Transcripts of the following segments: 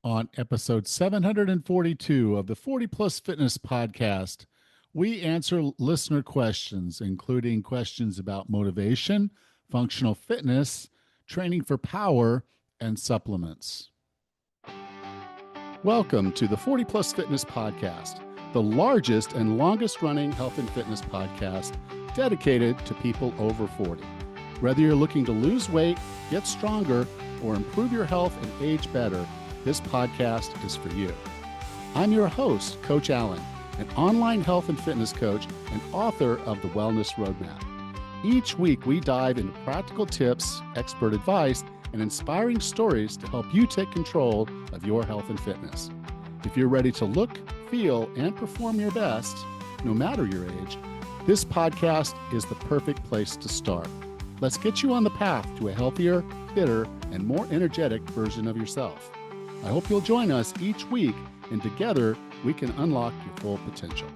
On episode 742 of the 40 Plus Fitness Podcast, we answer listener questions, including questions about motivation, functional fitness, training for power, and supplements. Welcome to the 40 Plus Fitness Podcast, the largest and longest running health and fitness podcast dedicated to people over 40. Whether you're looking to lose weight, get stronger, or improve your health and age better, this podcast is for you. I'm your host, Coach Allan, an online health and fitness coach and author of the Wellness Roadmap. Each week, we dive into practical tips, expert advice, and inspiring stories to help you take control of your health and fitness. If you're ready to look, feel, and perform your best, no matter your age, this podcast is the perfect place to start. Let's get you on the path to a healthier, fitter, and more energetic version of yourself. I hope you'll join us each week, and together we can unlock your full potential.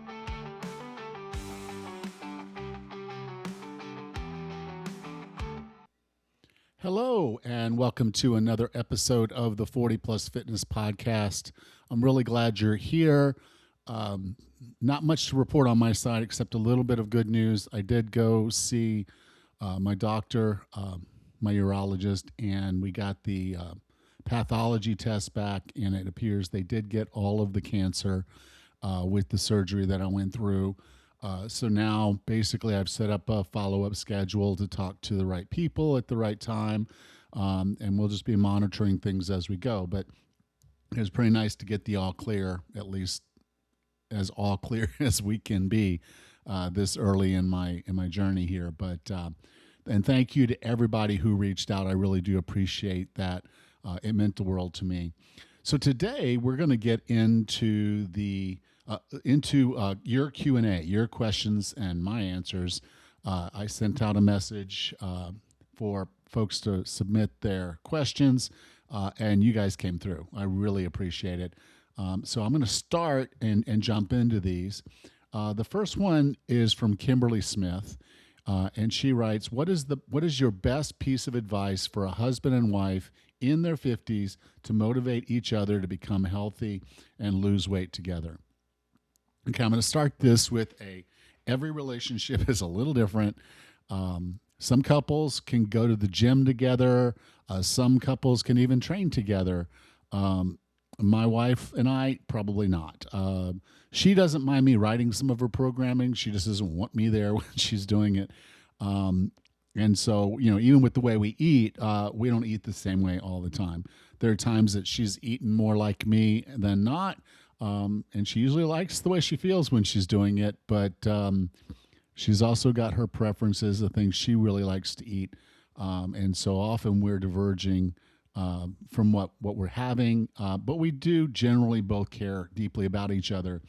Hello, and welcome to another episode of the 40 Plus Fitness Podcast. I'm really glad you're here. Not much to report on my side except a little bit of good news. I did go see my doctor, my urologist, and we got the pathology test back, and it appears they did get all of the cancer with the surgery that I went through. So now basically I've set up a follow-up schedule to talk to the right people at the right time, and we'll just be monitoring things as we go. But it was pretty nice to get the all clear, at least as all clear as we can be this early in my journey here. But and thank you to everybody who reached out. I really do appreciate that. It meant the world to me. So today we're going to get into your Q&A, your questions and my answers. I sent out a message for folks to submit their questions, and you guys came through. I really appreciate it. So I'm going to start and jump into these. The first one is from Kimberly Smith, and she writes, "What is your best piece of advice for a husband and wife in their 50s to motivate each other to become healthy and lose weight together?" Okay, I'm going to start this with every relationship is a little different. Some couples can go to the gym together. Some couples can even train together. My wife and I, probably not. She doesn't mind me writing some of her programming. She just doesn't want me there when she's doing it. And so, even with the way we eat, we don't eat the same way all the time. There are times that she's eaten more like me than not. And she usually likes the way she feels when she's doing it. But she's also got her preferences, the things she really likes to eat. And so often we're diverging from what we're having. But we do generally both care deeply about each other.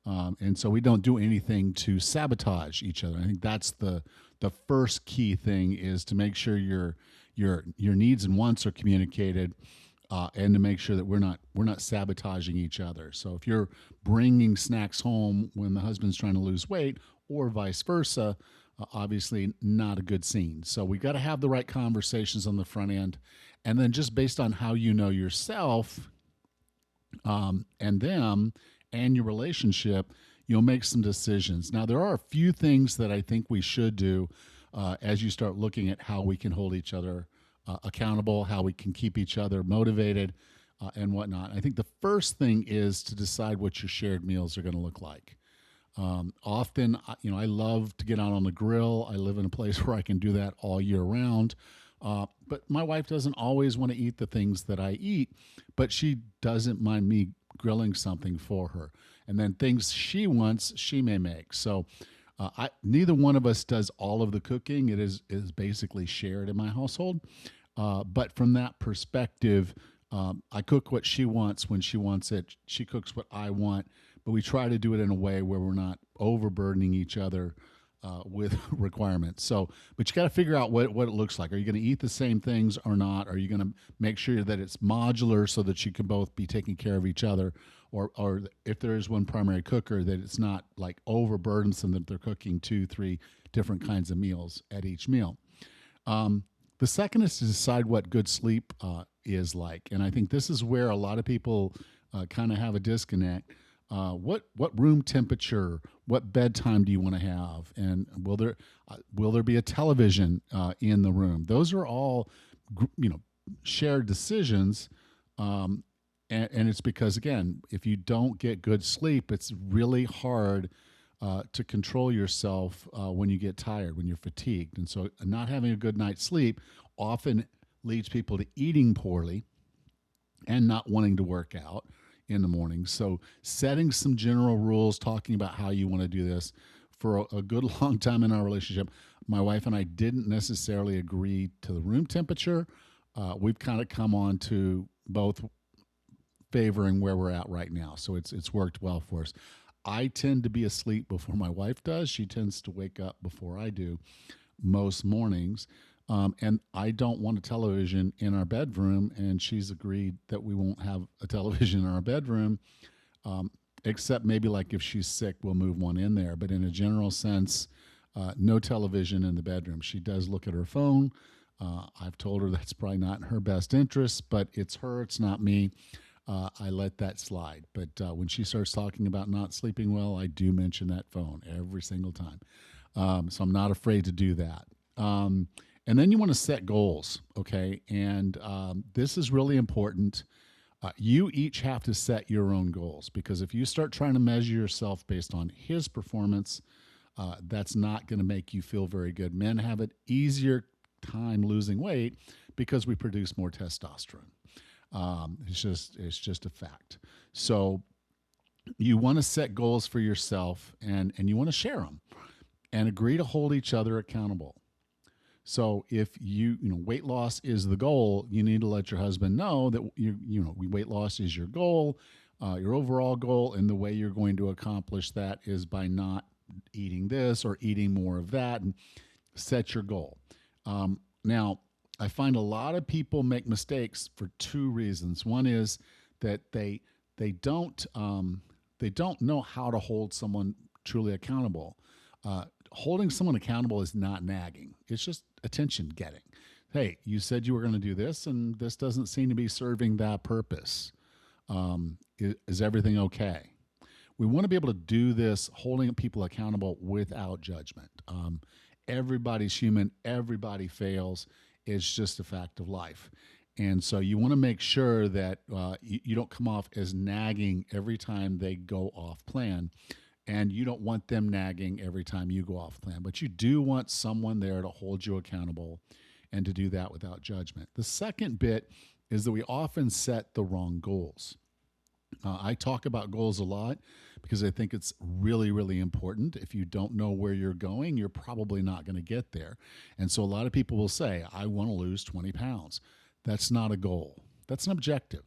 And so we don't do anything to sabotage each other. I think that's the first key thing, is to make sure your needs and wants are communicated, and to make sure that we're not sabotaging each other. So if you're bringing snacks home when the husband's trying to lose weight, or vice versa, obviously not a good scene. So we got to have the right conversations on the front end, and then just based on how you know yourself and them and your relationship, you'll make some decisions. Now, there are a few things that I think we should do as you start looking at how we can hold each other accountable, how we can keep each other motivated, and whatnot. I think the first thing is to decide what your shared meals are going to look like. Often, I love to get out on the grill. I live in a place where I can do that all year round. But my wife doesn't always want to eat the things that I eat, but she doesn't mind me grilling something for her. And then things she wants, she may make. So neither one of us does all of the cooking. It is basically shared in my household. But from that perspective, I cook what she wants when she wants it. She cooks what I want, but we try to do it in a way where we're not overburdening each other with requirements. So, but you got to figure out what it looks like. Are you going to eat the same things or not? Are you going to make sure that it's modular so that you can both be taking care of each other? Or if there is one primary cooker, that it's not like overburdensome that they're cooking 2-3 different kinds of meals at each meal. The second is to decide what good sleep is like. And I think this is where a lot of people kind of have a disconnect. What room temperature, what bedtime do you want to have, and will there be a television in the room? Those are all shared decisions. And it's because, again, if you don't get good sleep, it's really hard to control yourself when you get tired, when you're fatigued. And so not having a good night's sleep often leads people to eating poorly and not wanting to work out in the morning. So setting some general rules, talking about how you want to do this. For a good long time in our relationship, my wife and I didn't necessarily agree to the room temperature. We've kind of come on to both favoring where we're at right now. So it's worked well for us. I tend to be asleep before my wife does. She tends to wake up before I do most mornings. And I don't want a television in our bedroom, and she's agreed that we won't have a television in our bedroom, except maybe like if she's sick, we'll move one in there. But in a general sense, no television in the bedroom. She does look at her phone. I've told her that's probably not in her best interest, but it's her, it's not me. I let that slide. But when she starts talking about not sleeping well, I do mention that phone every single time. So I'm not afraid to do that. And then you want to set goals, okay? And this is really important. You each have to set your own goals, because if you start trying to measure yourself based on his performance, that's not going to make you feel very good. Men have an easier time losing weight because we produce more testosterone. It's just a fact. So you want to set goals for yourself, and you want to share them and agree to hold each other accountable. So if weight loss is the goal, you need to let your husband know that weight loss is your goal, your overall goal, and the way you're going to accomplish that is by not eating this or eating more of that, and set your goal. Now, I find a lot of people make mistakes for two reasons. One is that they don't know how to hold someone truly accountable. Holding someone accountable is not nagging. It's just attention getting. Hey, you said you were going to do this, and this doesn't seem to be serving that purpose. Is everything okay? We want to be able to do this, holding people accountable without judgment. Everybody's human. Everybody fails. It's just a fact of life. And so you want to make sure that you don't come off as nagging every time they go off plan. And you don't want them nagging every time you go off plan. But you do want someone there to hold you accountable and to do that without judgment. The second bit is that we often set the wrong goals. I talk about goals a lot because I think it's really, really important. If you don't know where you're going, you're probably not going to get there. And so a lot of people will say, I want to lose 20 pounds. That's not a goal. That's an objective.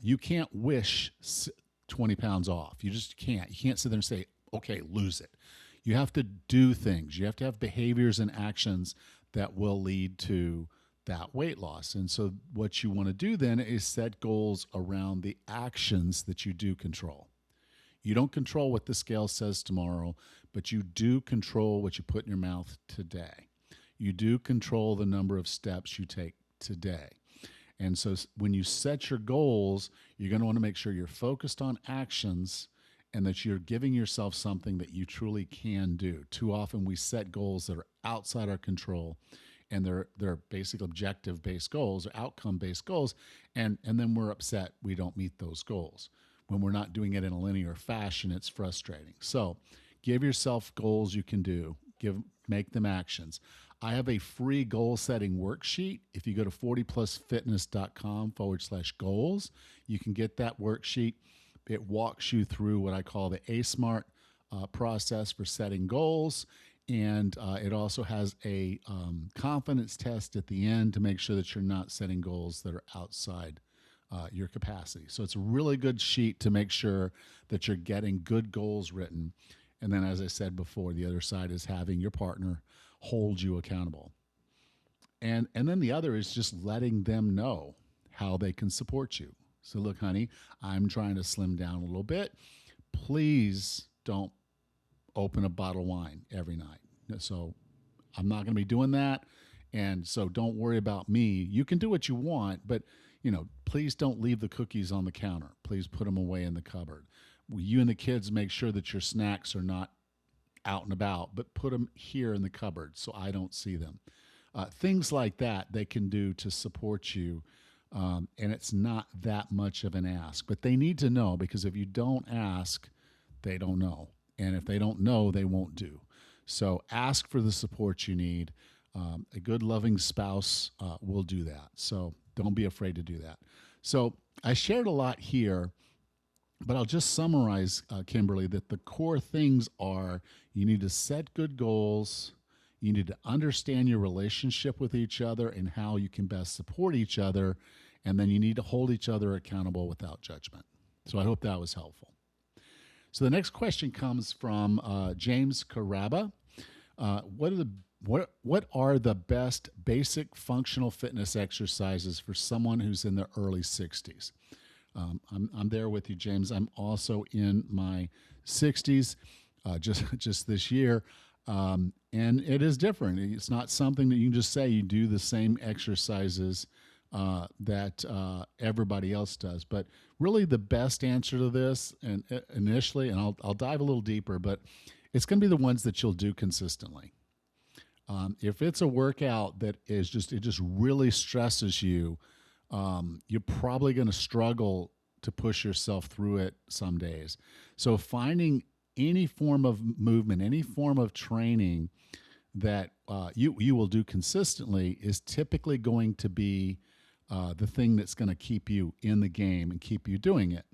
You can't wish 20 pounds off. You just can't. You can't sit there and say, okay, lose it. You have to do things. You have to have behaviors and actions that will lead to that weight loss. And so what you want to do then is set goals around the actions that you do control. You don't control what the scale says tomorrow, but you do control what you put in your mouth today. You do control the number of steps you take today. And so when you set your goals, you're going to want to make sure you're focused on actions and that you're giving yourself something that you truly can do. Too often we set goals that are outside our control, and they're basic objective-based goals or outcome-based goals, and then we're upset we don't meet those goals. When we're not doing it in a linear fashion, it's frustrating. So give yourself goals you can do. Make them actions. I have a free goal setting worksheet. If you go to 40plusfitness.com/goals, you can get that worksheet. It walks you through what I call the A-SMART process for setting goals. And it also has a confidence test at the end to make sure that you're not setting goals that are outside your capacity. So it's a really good sheet to make sure that you're getting good goals written. And then, as I said before, the other side is having your partner hold you accountable. And then the other is just letting them know how they can support you. So look, honey, I'm trying to slim down a little bit. Please don't open a bottle of wine every night. So I'm not going to be doing that. And so don't worry about me. You can do what you want, but please don't leave the cookies on the counter. Please put them away in the cupboard. You and the kids make sure that your snacks are not out and about, but put them here in the cupboard so I don't see them. Things like that they can do to support you. And it's not that much of an ask, but they need to know, because if you don't ask, they don't know. And if they don't know, they won't do. So ask for the support you need. A good, loving spouse will do that. So don't be afraid to do that. So I shared a lot here, but I'll just summarize, Kimberly, that the core things are: you need to set good goals. You need to understand your relationship with each other and how you can best support each other. And then you need to hold each other accountable without judgment. So I hope that was helpful. So the next question comes from James Caraba. What are the best basic functional fitness exercises for someone who's in their early 60s? I'm there with you, James. I'm also in my 60s, just this year. And it is different. It's not something that you can just say you do the same exercises that everybody else does. But really the best answer to this, and initially, and I'll dive a little deeper, but it's going to be the ones that you'll do consistently. If it's a workout that it just really stresses you, you're probably going to struggle to push yourself through it some days. So finding any form of movement, any form of training that you will do consistently is typically going to be the thing that's going to keep you in the game and keep you doing it.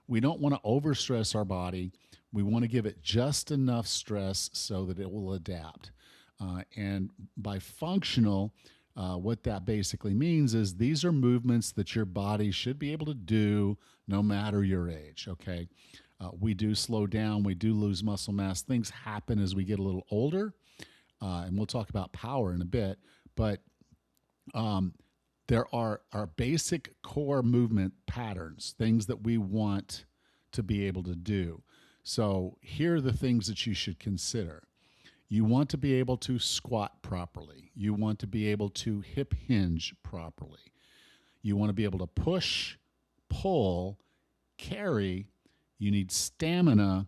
We don't want to overstress our body. We want to give it just enough stress so that it will adapt. And by functional, what that basically means is these are movements that your body should be able to do no matter your age, okay? We do slow down. We do lose muscle mass. Things happen as we get a little older, and we'll talk about power in a bit. But there are our basic core movement patterns, things that we want to be able to do. So here are the things that you should consider. You want to be able to squat properly. You want to be able to hip hinge properly. You want to be able to push, pull, carry. You need stamina,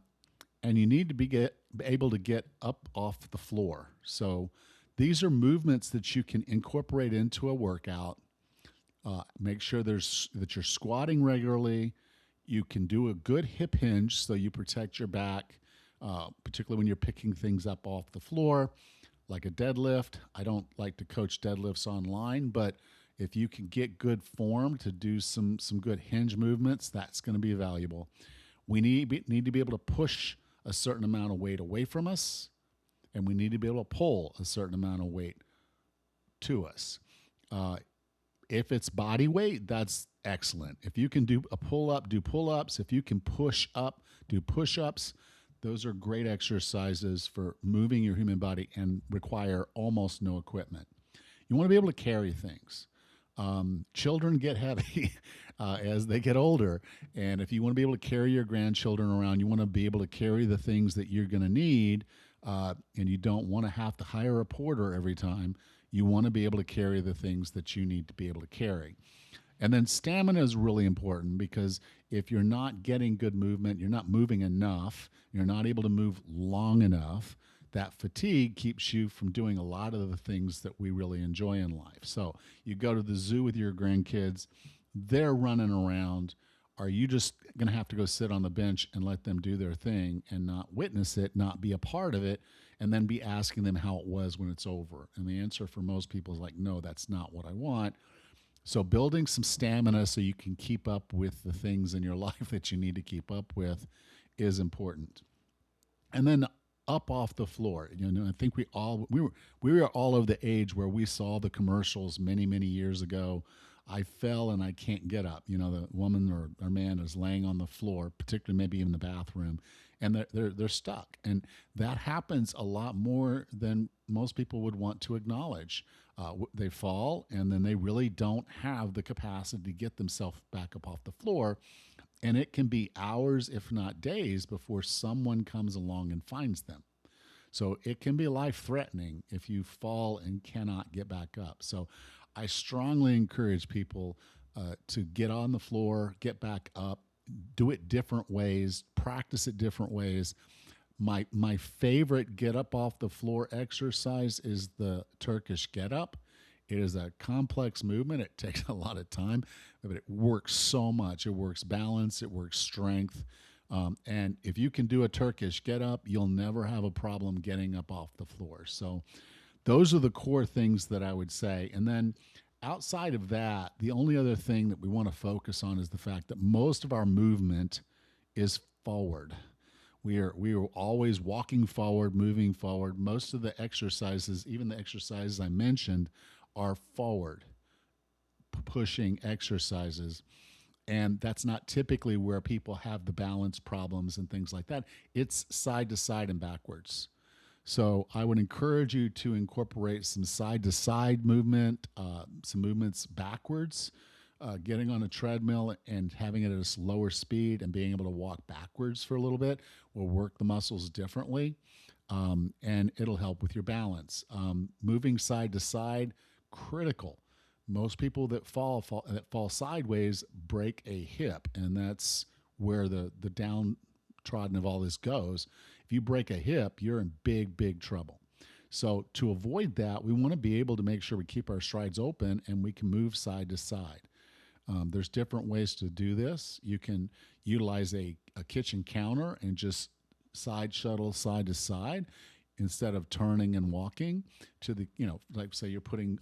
and you need to be able to get up off the floor. So these are movements that you can incorporate into a workout. Make sure that you're squatting regularly. You can do a good hip hinge so you protect your back, particularly when you're picking things up off the floor, like a deadlift. I don't like to coach deadlifts online, but if you can get good form to do some good hinge movements, that's going to be valuable. We need to be able to push a certain amount of weight away from us, and we need to be able to pull a certain amount of weight to us. If it's body weight, that's excellent. If you can do a pull-up, do pull-ups. If you can push up, do push-ups. Those are great exercises for moving your human body and require almost no equipment. You want to be able to carry things. Children get heavy as they get older. And if you want to be able to carry your grandchildren around, you want to be able to carry the things that you're going to need, and you don't want to have to hire a porter every time. You want to be able to carry the things that you need to be able to carry. And then stamina is really important, because if you're not getting good movement, you're not moving enough, you're not able to move long enough, that fatigue keeps you from doing a lot of the things that we really enjoy in life. So you go to the zoo with your grandkids, they're running around. Are you just going to have to go sit on the bench and let them do their thing and not witness it, not be a part of it, and then be asking them how it was when it's over? And the answer for most people is like, no, that's not what I want. So building some stamina so you can keep up with the things in your life that you need to keep up with is important. And then up off the floor. I think we were all of the age where we saw the commercials many years ago. I fell and I can't get up. The woman or man is laying on the floor, particularly maybe in the bathroom, and they're stuck. And that happens a lot more than most people would want to acknowledge. They fall, and then they really don't have the capacity to get themselves back up off the floor. And it can be hours, if not days, before someone comes along and finds them. So it can be life-threatening if you fall and cannot get back up. So I strongly encourage people to get on the floor, get back up, do it different ways, practice it different ways. My favorite get up off the floor exercise is the Turkish get up. It is a complex movement. It takes a lot of time, but it works so much. It works balance, it works strength. And if you can do a Turkish get up, you'll never have a problem getting up off the floor. So those are the core things that I would say. And then outside of that, the only other thing that we want to focus on is the fact that most of our movement is forward. We are always walking forward, moving forward. Most of the exercises, even the exercises I mentioned, are forward pushing exercises. And that's not typically where people have the balance problems and things like that. It's side to side and backwards. So I would encourage you to incorporate some side to side movement, some movements backwards, getting on a treadmill and having it at a slower speed and being able to walk backwards for a little bit will work the muscles differently, and it'll help with your balance. Moving side to side, critical. Most people that fall sideways break a hip, and that's where the downtrodden of all this goes. If you break a hip, you're in big trouble. So to avoid that, we want to be able to make sure we keep our strides open and we can move side to side. There's different ways to do this. You can utilize a kitchen counter and just side shuttle side to side instead of turning and walking to the, like say you're putting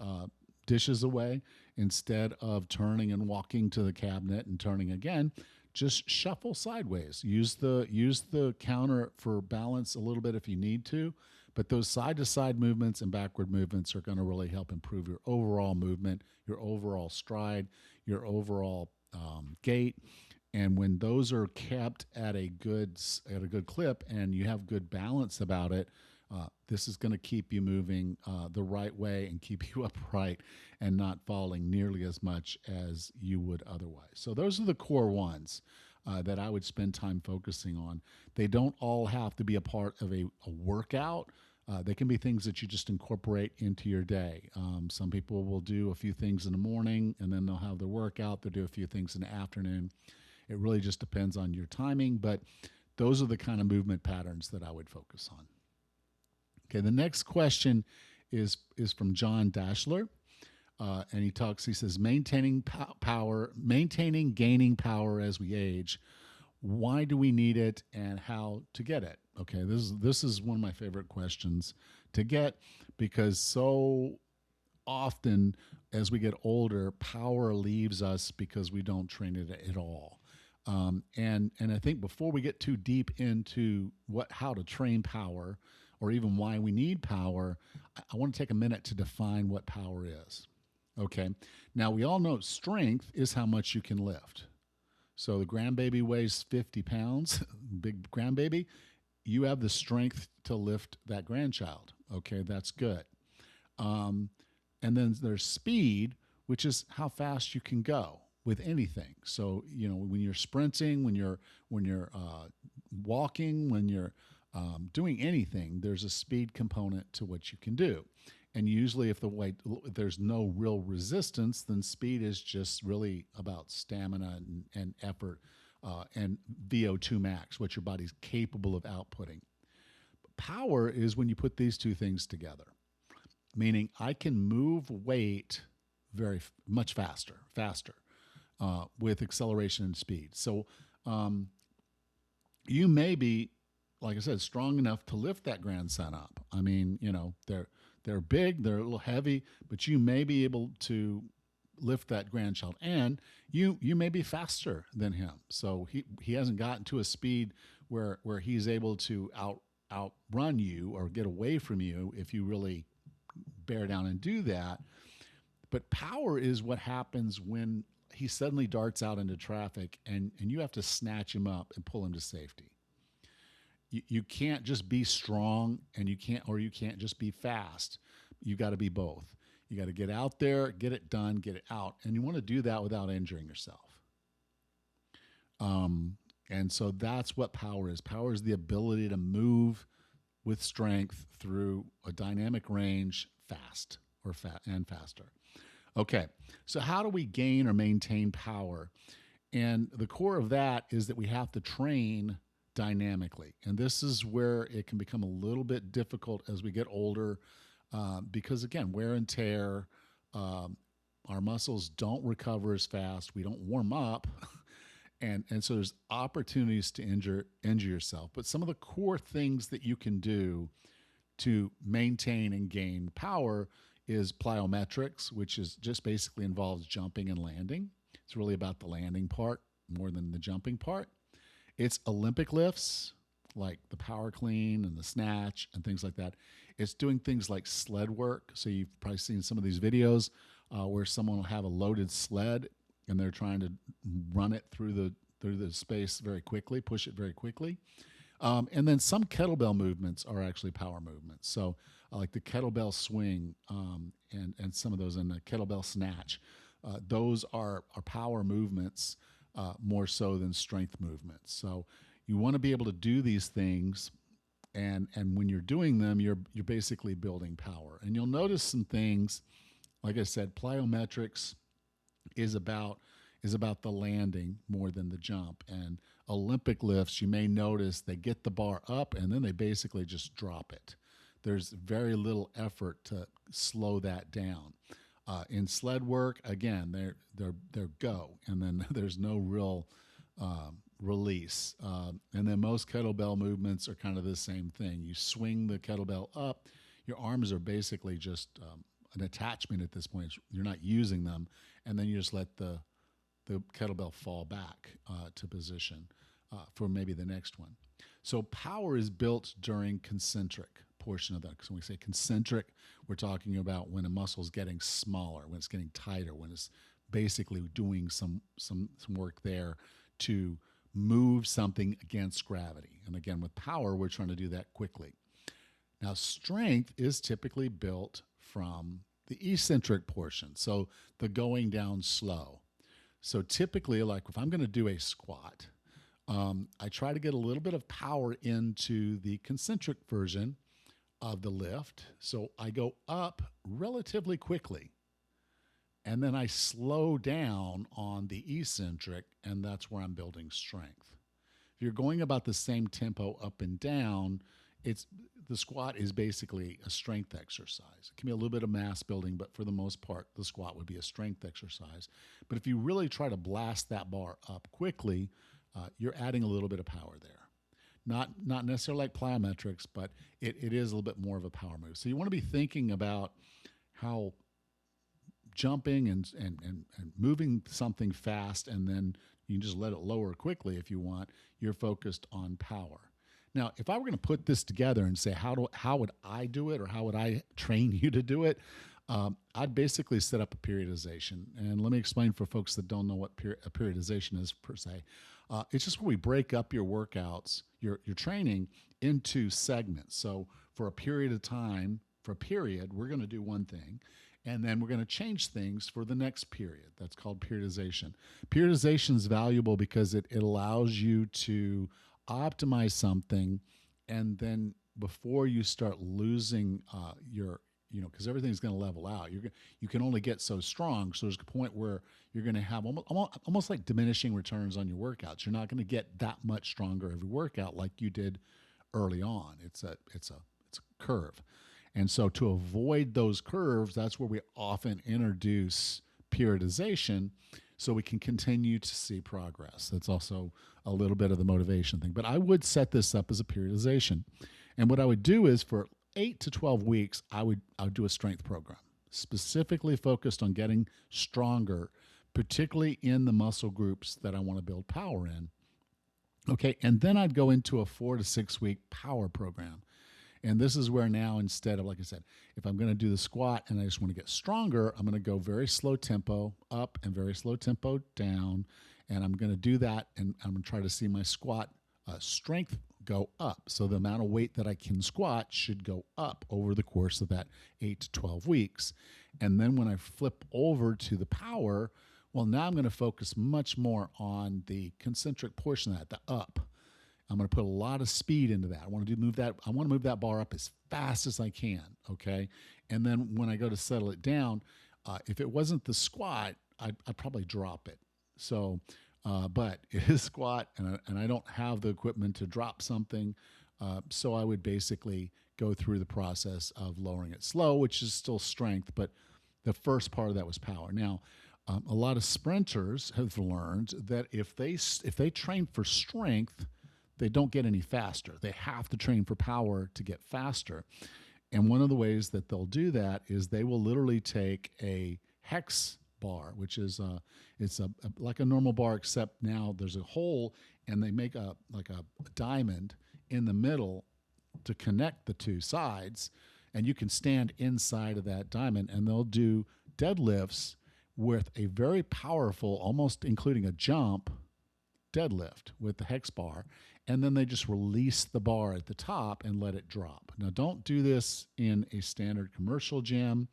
dishes away. Instead of turning and walking to the cabinet and turning again, just shuffle sideways. Use the counter for balance a little bit if you need to, but those side to side movements and backward movements are going to really help improve your overall movement, your overall stride, your overall gait. And when those are kept at a good clip and you have good balance about it, this is going to keep you moving the right way and keep you upright and not falling nearly as much as you would otherwise. So those are the core ones that I would spend time focusing on. They don't all have to be a part of a workout. They can be things that you just incorporate into your day. Some people will do a few things in the morning and then they'll have their workout. They'll do a few things in the afternoon. It really just depends on your timing, but those are the kind of movement patterns that I would focus on. Okay, the next question is from John Dashler, and he says, maintaining gaining power as we age. Why do we need it, and how to get it? Okay, this is one of my favorite questions to get, because so often as we get older, power leaves us because we don't train it at all. And I think before we get too deep into how to train power, or even why we need power, I want to take a minute to define what power is. Okay. Now, we all know strength is how much you can lift. So the grandbaby weighs 50 pounds, big grandbaby, you have the strength to lift that grandchild. Okay, that's good. And then there's speed, which is how fast you can go with anything. So, when you're sprinting, when you're walking, when you're doing anything, there's a speed component to what you can do. And usually if there's no real resistance, then speed is just really about stamina and effort and VO2 max, what your body's capable of outputting. Power is when you put these two things together, meaning I can move weight very much faster with acceleration and speed. So you may be, like I said, strong enough to lift that grandson up. I mean, they're big, they're a little heavy, but you may be able to lift that grandchild, and you may be faster than him. So he hasn't gotten to a speed where he's able to outrun you or get away from you if you really bear down and do that. But power is what happens when he suddenly darts out into traffic and you have to snatch him up and pull him to safety. You can't just be strong and you can't just be fast. You got to be both. You got to get out there, get it done, get it out. And you want to do that without injuring yourself. And so that's what power is. Power is the ability to move with strength through a dynamic range fast and faster. Okay, so how do we gain or maintain power? And the core of that is that we have to train dynamically. And this is where it can become a little bit difficult as we get older because, again, wear and tear, our muscles don't recover as fast, we don't warm up. And so there's opportunities to injure yourself. But some of the core things that you can do to maintain and gain power is plyometrics, which is just basically involves jumping and landing. It's really about the landing part more than the jumping part. It's Olympic lifts like the power clean and the snatch and things like that. It's doing things like sled work. So you've probably seen some of these videos where someone will have a loaded sled and they're trying to run it through the space very quickly, push it very quickly. And then some kettlebell movements are actually power movements. So like the kettlebell swing and some of those, and the kettlebell snatch. Those are power movements more so than strength movements. So you want to be able to do these things, and when you're doing them, you're basically building power. And you'll notice some things. Like I said, plyometrics is about the landing more than the jump. And Olympic lifts, you may notice they get the bar up and then they basically just drop it. There's very little effort to slow that down. In sled work, again, they're go, and then there's no real release. And then most kettlebell movements are kind of the same thing. You swing the kettlebell up, your arms are basically just an attachment at this point. You're not using them, and then you just let the kettlebell fall back to position for maybe the next one. So power is built during concentric portion of that. So when we say concentric, we're talking about when a muscle is getting smaller, when it's getting tighter, when it's basically doing some work there to move something against gravity. And again, with power, we're trying to do that quickly. Now, strength is typically built from the eccentric portion, so the going down slow. So typically, like if I'm going to do a squat, I try to get a little bit of power into the concentric version of the lift. So I go up relatively quickly, and then I slow down on the eccentric, and that's where I'm building strength. If you're going about the same tempo up and down, the squat is basically a strength exercise. It can be a little bit of mass building, but for the most part, the squat would be a strength exercise. But if you really try to blast that bar up quickly, you're adding a little bit of power there. Not necessarily like plyometrics, but it is a little bit more of a power move. So you want to be thinking about how jumping and moving something fast, and then you can just let it lower quickly if you want. You're focused on power. Now, if I were going to put this together and say, how would I do it, or how would I train you to do it, I'd basically set up a periodization. And let me explain for folks that don't know what a periodization is per se. It's just where we break up your workouts, your training, into segments. So for a period of time, we're going to do one thing, and then we're going to change things for the next period. That's called periodization. Periodization is valuable because it allows you to optimize something, and then before you start losing because everything's going to level out, you can only get so strong. So there's a point where you're going to have almost like diminishing returns on your workouts. You're not going to get that much stronger every workout like you did early on. It's a curve. And so to avoid those curves, that's where we often introduce periodization, so we can continue to see progress. That's also a little bit of the motivation thing. But I would set this up as a periodization. And what I would do is for 8 to 12 weeks, I would do a strength program, specifically focused on getting stronger, particularly in the muscle groups that I want to build power in. Okay, and then I'd go into a 4 to 6 week power program. And this is where now, instead of, like I said, if I'm going to do the squat and I just want to get stronger, I'm going to go very slow tempo up and very slow tempo down. And I'm going to do that, and I'm going to try to see my squat strength go up. So the amount of weight that I can squat should go up over the course of that 8 to 12 weeks. And then when I flip over to the power, well, now I'm going to focus much more on the concentric portion of that, the up. I'm going to put a lot of speed into that. I want to move that bar up as fast as I can. Okay. And then when I go to settle it down, if it wasn't the squat, I'd probably drop it. So, but it is squat, and I don't have the equipment to drop something. So I would basically go through the process of lowering it slow, which is still strength, but the first part of that was power. Now, a lot of sprinters have learned that if they train for strength, they don't get any faster. They have to train for power to get faster. And one of the ways that they'll do that is they will literally take a hex bar, which is it's like a normal bar, except now there's a hole, and they make a diamond in the middle to connect the two sides, and you can stand inside of that diamond, and they'll do deadlifts with a very powerful, almost including a jump deadlift with the hex bar, and then they just release the bar at the top and let it drop. Now, don't do this in a standard commercial gym.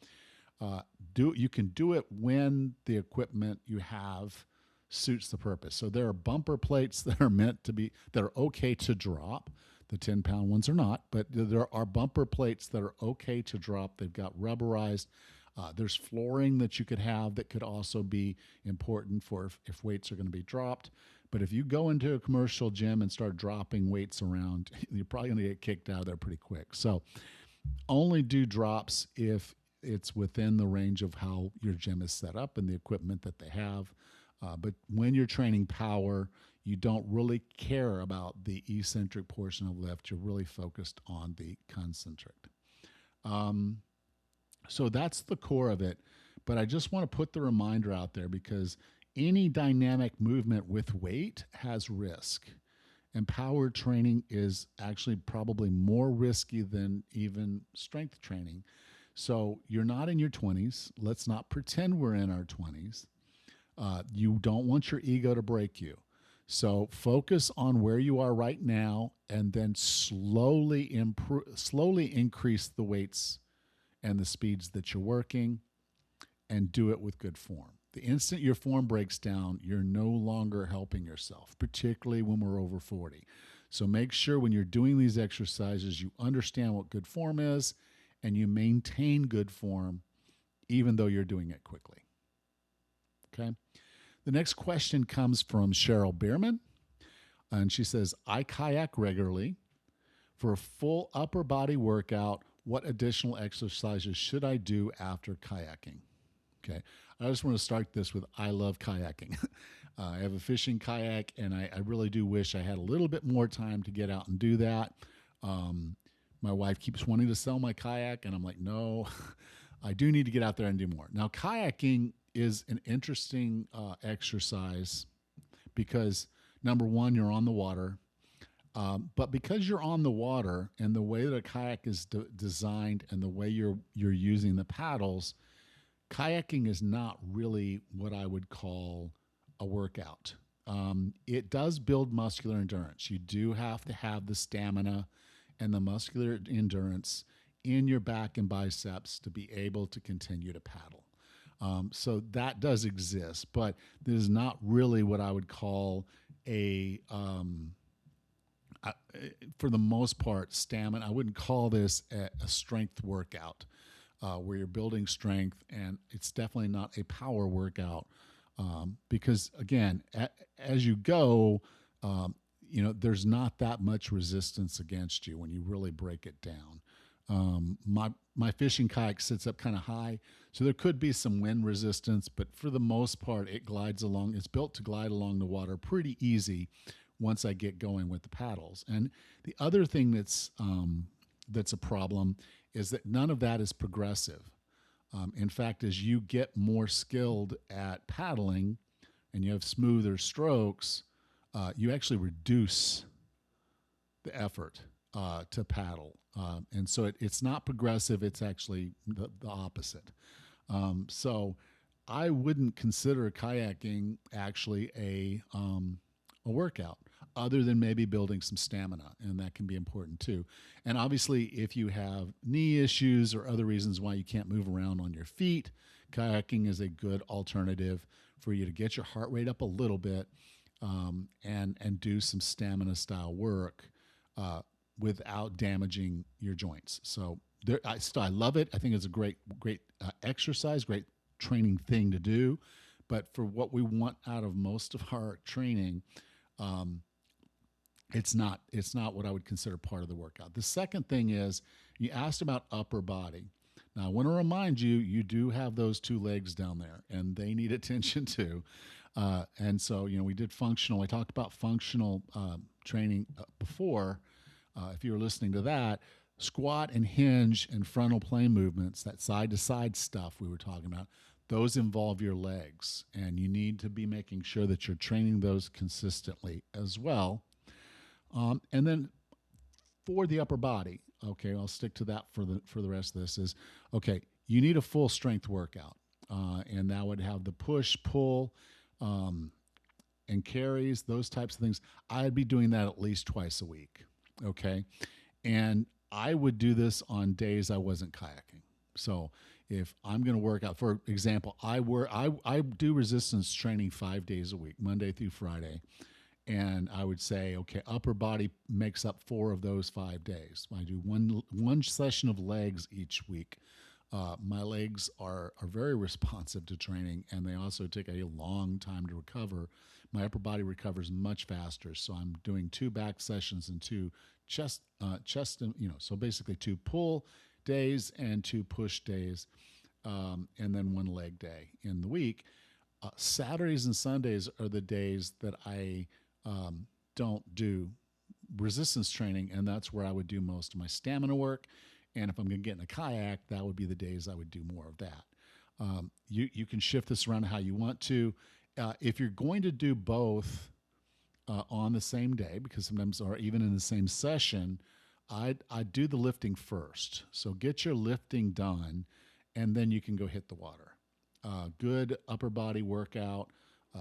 You can do it when the equipment you have suits the purpose. So there are bumper plates that are okay to drop. The 10-pound ones are not, but there are bumper plates that are okay to drop. They've got rubberized. There's flooring that you could have that could also be important for if weights are going to be dropped. But if you go into a commercial gym and start dropping weights around, you're probably going to get kicked out of there pretty quick. So only do drops if it's within the range of how your gym is set up and the equipment that they have. But when you're training power, you don't really care about the eccentric portion of lift. You're really focused on the concentric. So that's the core of it. But I just want to put the reminder out there because any dynamic movement with weight has risk. And power training is actually probably more risky than even strength training. So you're not in your 20s. Let's not pretend we're in our 20s. You don't want your ego to break you. So focus on where you are right now, and then slowly increase the weights and the speeds that you're working, and do it with good form. The instant your form breaks down, you're no longer helping yourself, particularly when we're over 40. So make sure when you're doing these exercises, you understand what good form is, and you maintain good form even though you're doing it quickly. Okay? The next question comes from Cheryl Bierman, and she says, I kayak regularly. For a full upper body workout, what additional exercises should I do after kayaking? Okay, I just want to start this with I love kayaking. I have a fishing kayak, and I really do wish I had a little bit more time to get out and do that. My wife keeps wanting to sell my kayak, and I'm like, no, I do need to get out there and do more. Now, kayaking is an interesting exercise because, number one, you're on the water. But because you're on the water and the way that a kayak is designed and the way you're using the paddles, kayaking is not really what I would call a workout. It does build muscular endurance. You do have to have the stamina and the muscular endurance in your back and biceps to be able to continue to paddle. So that does exist, but this is not really what I would call for the most part, stamina. I wouldn't call this a strength workout where you're building strength, and it's definitely not a power workout because, again, as you go, there's not that much resistance against you when you really break it down. My fishing kayak sits up kind of high, so there could be some wind resistance, but for the most part, it glides along. It's built to glide along the water pretty easy once I get going with the paddles. And the other thing that's a problem is that none of that is progressive. In fact, as you get more skilled at paddling and you have smoother strokes, you actually reduce the effort to paddle. And so it's not progressive, it's actually the opposite. So I wouldn't consider kayaking actually a workout, other than maybe building some stamina, and that can be important too. And obviously, if you have knee issues or other reasons why you can't move around on your feet, kayaking is a good alternative for you to get your heart rate up a little bit, and do some stamina style work without damaging your joints. So I love it. I think it's a great exercise, great training thing to do. But for what we want out of most of our training, it's not what I would consider part of the workout. The second thing is you asked about upper body. Now I want to remind you, you do have those two legs down there, and they need attention too. And so we did functional. I talked about functional training before. If you were listening to that, squat and hinge and frontal plane movements, that side to side stuff we were talking about, those involve your legs, and you need to be making sure that you're training those consistently as well. And then for the upper body, okay, I'll stick to that for the rest of this, is okay, you need a full strength workout, and that would have the push, pull, and carries, those types of things. I'd be doing that at least twice a week, okay? And I would do this on days I wasn't kayaking. So if I'm going to work out, for example, I do resistance training 5 days a week, Monday through Friday. And I would say, okay, upper body makes up 4 of those 5 days. I do one session of legs each week. My legs are very responsive to training, and they also take a long time to recover. My upper body recovers much faster, so I'm doing 2 back sessions and 2 chest, so basically 2 pull days and 2 push days, and then 1 leg day in the week. Saturdays and Sundays are the days that I don't do resistance training, and that's where I would do most of my stamina work. And if I'm going to get in a kayak, that would be the days I would do more of that. You can shift this around how you want to. If you're going to do both on the same day, because sometimes, or even in the same session, I'd do the lifting first. So get your lifting done, and then you can go hit the water. Good upper body workout.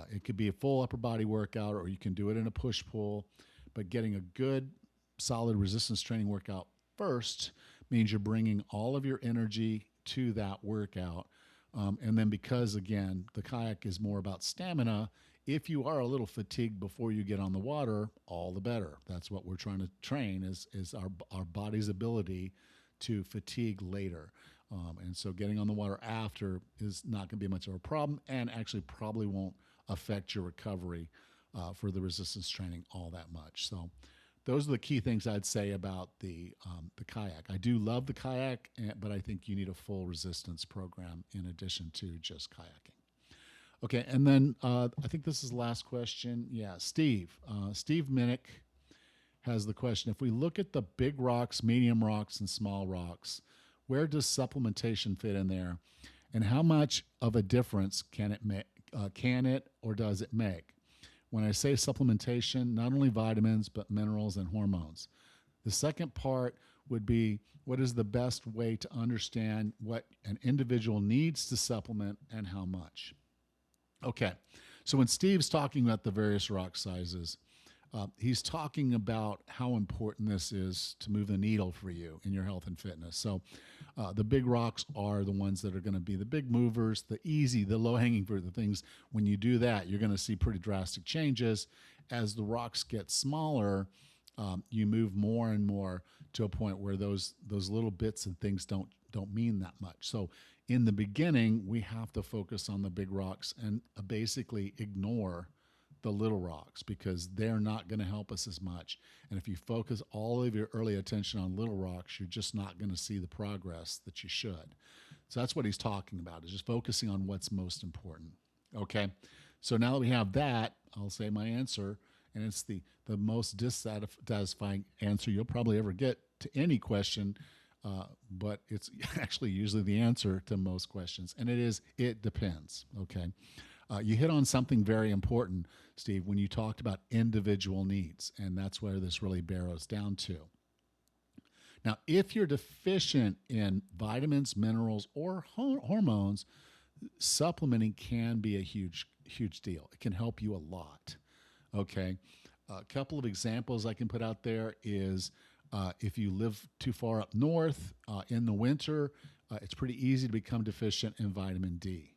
It could be a full upper body workout, or you can do it in a push-pull. But getting a good, solid resistance training workout first means you're bringing all of your energy to that workout. And then because, again, the kayak is more about stamina, if you are a little fatigued before you get on the water, all the better. That's what we're trying to train is our body's ability to fatigue later. And so getting on the water after is not going to be much of a problem, and actually probably won't affect your recovery for the resistance training all that much. So those are the key things I'd say about the kayak. I do love the kayak, but I think you need a full resistance program in addition to just kayaking. Okay, and then I think this is the last question. Yeah, Steve Minnick has the question. If we look at the big rocks, medium rocks, and small rocks, where does supplementation fit in there? And how much of a difference can it make? Can it or does it make? When I say supplementation, not only vitamins, but minerals and hormones. The second part would be, what is the best way to understand what an individual needs to supplement and how much? Okay, so when Steve's talking about the various rock sizes, he's talking about how important this is to move the needle for you in your health and fitness. So the big rocks are the ones that are going to be the big movers, the easy, the low-hanging fruit, the things. When you do that, you're going to see pretty drastic changes. As the rocks get smaller, you move more and more to a point where those little bits and things don't mean that much. So in the beginning, we have to focus on the big rocks and basically ignore the little rocks, because they're not going to help us as much. And if you focus all of your early attention on little rocks, you're just not going to see the progress that you should. So that's what he's talking about, is just focusing on what's most important. Okay, so now that we have that, I'll say my answer, and it's the most dissatisfying answer you'll probably ever get to any question, but it's actually usually the answer to most questions, and it depends. Okay. You hit on something very important, Steve, when you talked about individual needs, and that's where this really barrels down to. Now, if you're deficient in vitamins, minerals, or hormones, supplementing can be a huge deal. It can help you a lot. Okay, a couple of examples I can put out there is if you live too far up north in the winter, it's pretty easy to become deficient in vitamin D.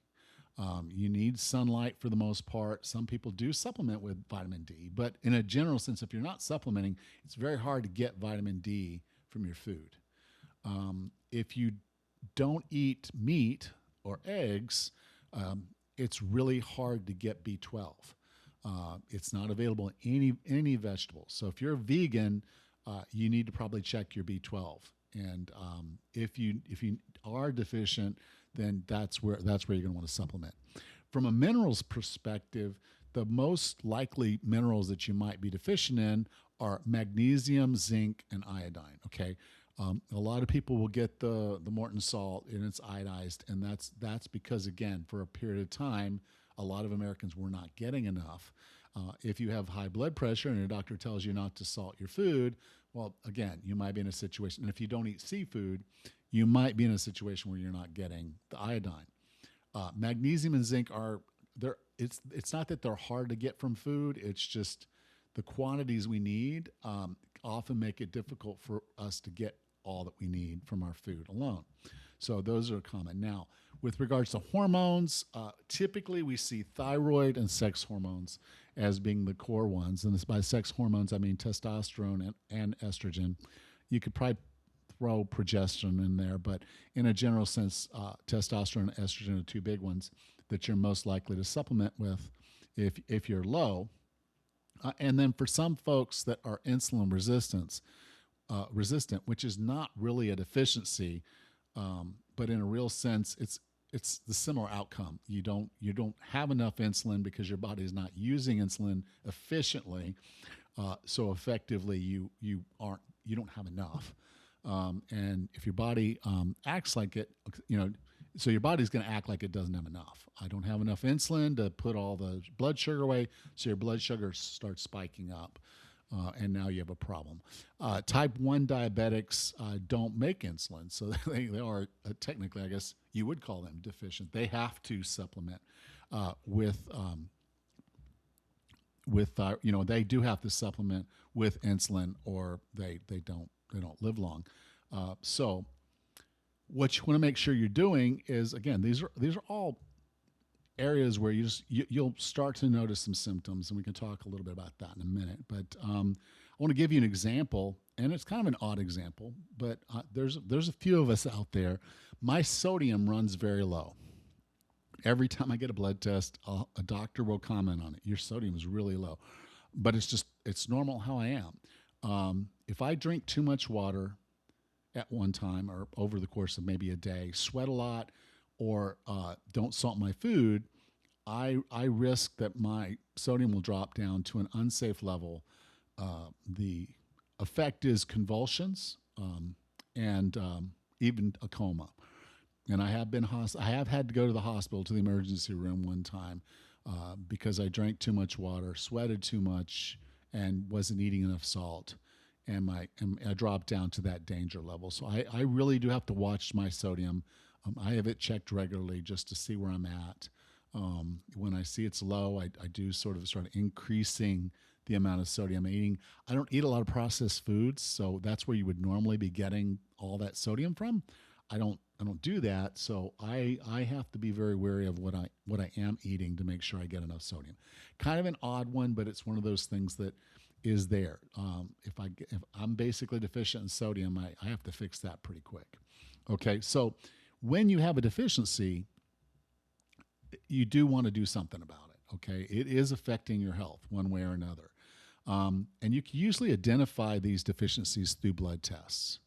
You need sunlight for the most part. Some people do supplement with vitamin D, but in a general sense, if you're not supplementing, it's very hard to get vitamin D from your food. If you don't eat meat or eggs, it's really hard to get B12. It's not available in any vegetable. So if you're a vegan, you need to probably check your B12. And if you are deficient, then that's where you're going to want to supplement. From a minerals perspective, the most likely minerals that you might be deficient in are magnesium, zinc, and iodine. Okay, a lot of people will get the Morton salt and it's iodized, and that's because, again, for a period of time, a lot of Americans were not getting enough. If you have high blood pressure and your doctor tells you not to salt your food, well, again, you might be in a situation. And if you don't eat seafood, you might be in a situation where you're not getting the iodine. Magnesium and zinc are there. It's not that they're hard to get from food. It's just the quantities we need often make it difficult for us to get all that we need from our food alone. So those are common. Now, with regards to hormones, typically we see thyroid and sex hormones as being the core ones. And by sex hormones, I mean testosterone and estrogen. You could probably throw progesterone in there, but in a general sense, testosterone and estrogen are two big ones that you're most likely to supplement with if you're low. And then for some folks that are insulin resistant, which is not really a deficiency, but in a real sense, it's the similar outcome. You don't have enough insulin because your body is not using insulin efficiently, so effectively you don't have enough. And if your body acts like it, so your body's going to act like it doesn't have enough. I don't have enough insulin to put all the blood sugar away, so your blood sugar starts spiking up. And now you have a problem. Type 1 diabetics don't make insulin, so they are technically, I guess you would call them deficient. They have to supplement with they do have to supplement with insulin, or they don't live long. So what you want to make sure you're doing is, again, these are all areas where you'll start to notice some symptoms, and we can talk a little bit about that in a minute. But I want to give you an example, and it's kind of an odd example, but there's a few of us out there. My sodium runs very low. Every time I get a blood test, a doctor will comment on it. Your sodium is really low, but it's normal how I am. If I drink too much water at one time or over the course of maybe a day, sweat a lot, or don't salt my food, I risk that my sodium will drop down to an unsafe level. The effect is convulsions and even a coma. And I have had to go to the hospital, to the emergency room one time because I drank too much water, sweated too much, and wasn't eating enough salt. And I dropped down to that danger level. So I really do have to watch my sodium. I have it checked regularly just to see where I'm at. When I see it's low, I do sort of start increasing the amount of sodium I'm eating. I don't eat a lot of processed foods, so that's where you would normally be getting all that sodium from. I don't do that, so I have to be very wary of what I am eating to make sure I get enough sodium. Kind of an odd one, but it's one of those things that is there. If I'm basically deficient in sodium, I have to fix that pretty quick. Okay, so when you have a deficiency, you do want to do something about it. Okay, it is affecting your health one way or another, and you can usually identify these deficiencies through blood tests.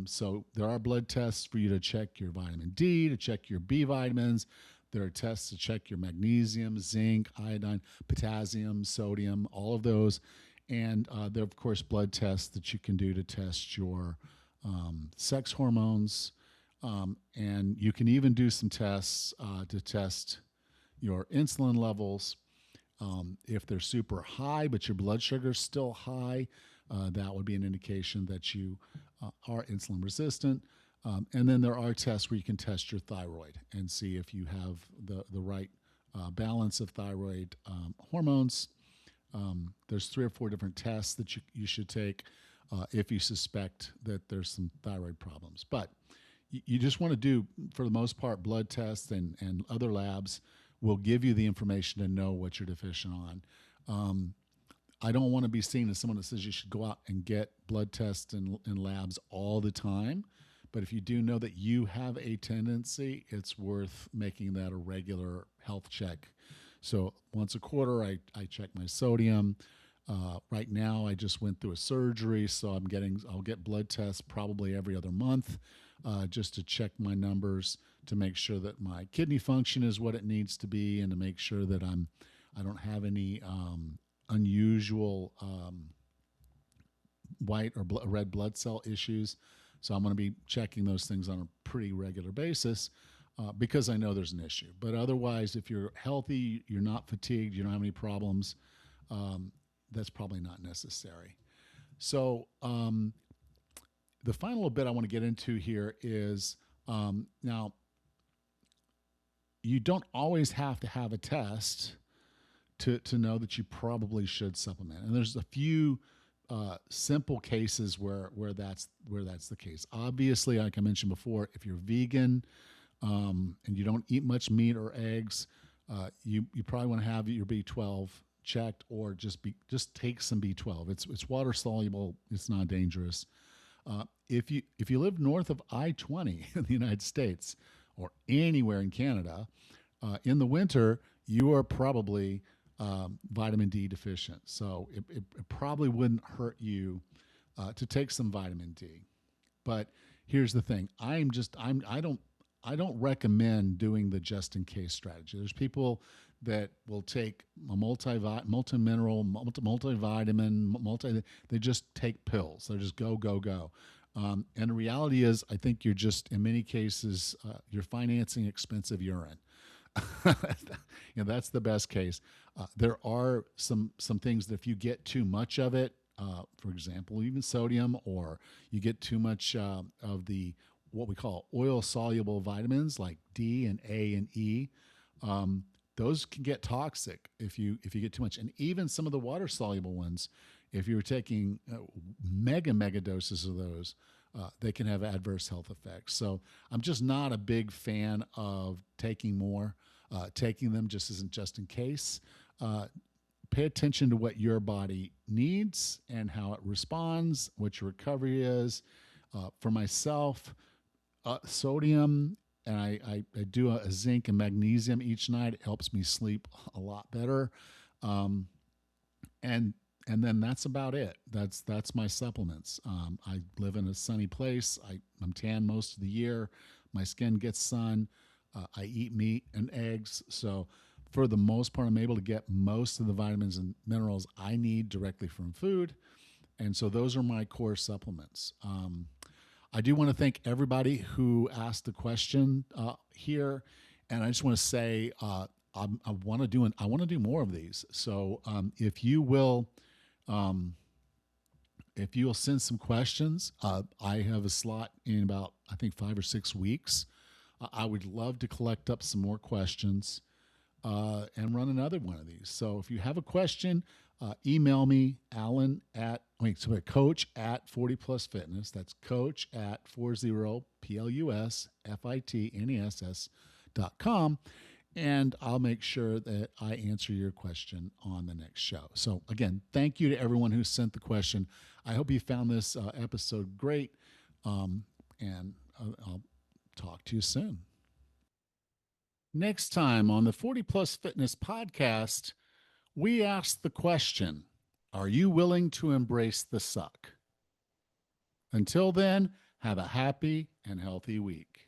So there are blood tests for you to check your vitamin D, to check your B vitamins. There are tests to check your magnesium, zinc, iodine, potassium, sodium, all of those. And there are, of course, blood tests that you can do to test your sex hormones. And you can even do some tests to test your insulin levels. If they're super high, but your blood sugar is still high, that would be an indication that you are insulin resistant. And then there are tests where you can test your thyroid and see if you have the right balance of thyroid hormones. There's 3 or 4 different tests that you should take if you suspect that there's some thyroid problems. But you just want to do, for the most part, blood tests and other labs will give you the information to know what you're deficient on. I don't want to be seen as someone that says you should go out and get blood tests and labs all the time. But if you do know that you have a tendency, it's worth making that a regular health check. So once a quarter, I check my sodium. Right now, I just went through a surgery, so I'll get blood tests probably every other month, just to check my numbers to make sure that my kidney function is what it needs to be, and to make sure that I don't have any unusual white or red blood cell issues. So I'm going to be checking those things on a pretty regular basis because I know there's an issue. But otherwise, if you're healthy, you're not fatigued, you don't have any problems, that's probably not necessary. So the final bit I want to get into here is now, you don't always have to have a test to know that you probably should supplement. And there's a few simple cases where that's the case. Obviously, like I mentioned before, if you're vegan and you don't eat much meat or eggs, you probably want to have your B12 checked, or just take some B12. It's water soluble. It's not dangerous. If you live north of I-20 in the United States or anywhere in Canada, in the winter you are probably vitamin D deficient. So it probably wouldn't hurt you to take some vitamin D. But here's the thing: I don't recommend doing the just in case strategy. There's people that will take a multi-mineral, multivitamin, they just take pills. They just go. And the reality is, I think you're just, in many cases, you're financing expensive urine. That's the best case. There are some things that if you get too much of it, for example, even sodium, or you get too much of the what we call oil soluble vitamins like D and A and E, those can get toxic if you get too much. And even some of the water soluble ones, if you're taking mega doses of those, they can have adverse health effects. So I'm just not a big fan of taking more. Taking them just isn't just in case. Pay attention to what your body needs and how it responds, what your recovery is. For myself, sodium, and I do a zinc and magnesium each night. It helps me sleep a lot better. And then that's about it. That's my supplements. I live in a sunny place. I'm tan most of the year. My skin gets sun. I eat meat and eggs. So for the most part, I'm able to get most of the vitamins and minerals I need directly from food. And so those are my core supplements. I do want to thank everybody who asked the question here. And I just want to say I want to do more of these. So if you'll send some questions, I have a slot in about, I think, 5 or 6 weeks. I would love to collect up some more questions and run another one of these. So if you have a question, email me, Allan coach at 40 Plus Fitness. That's coach at 40PLUSFITNESS.com. And I'll make sure that I answer your question on the next show. So again, thank you to everyone who sent the question. I hope you found this episode great. And I'll talk to you soon. Next time on the 40 Plus Fitness podcast, we ask the question, are you willing to embrace the suck? Until then, have a happy and healthy week.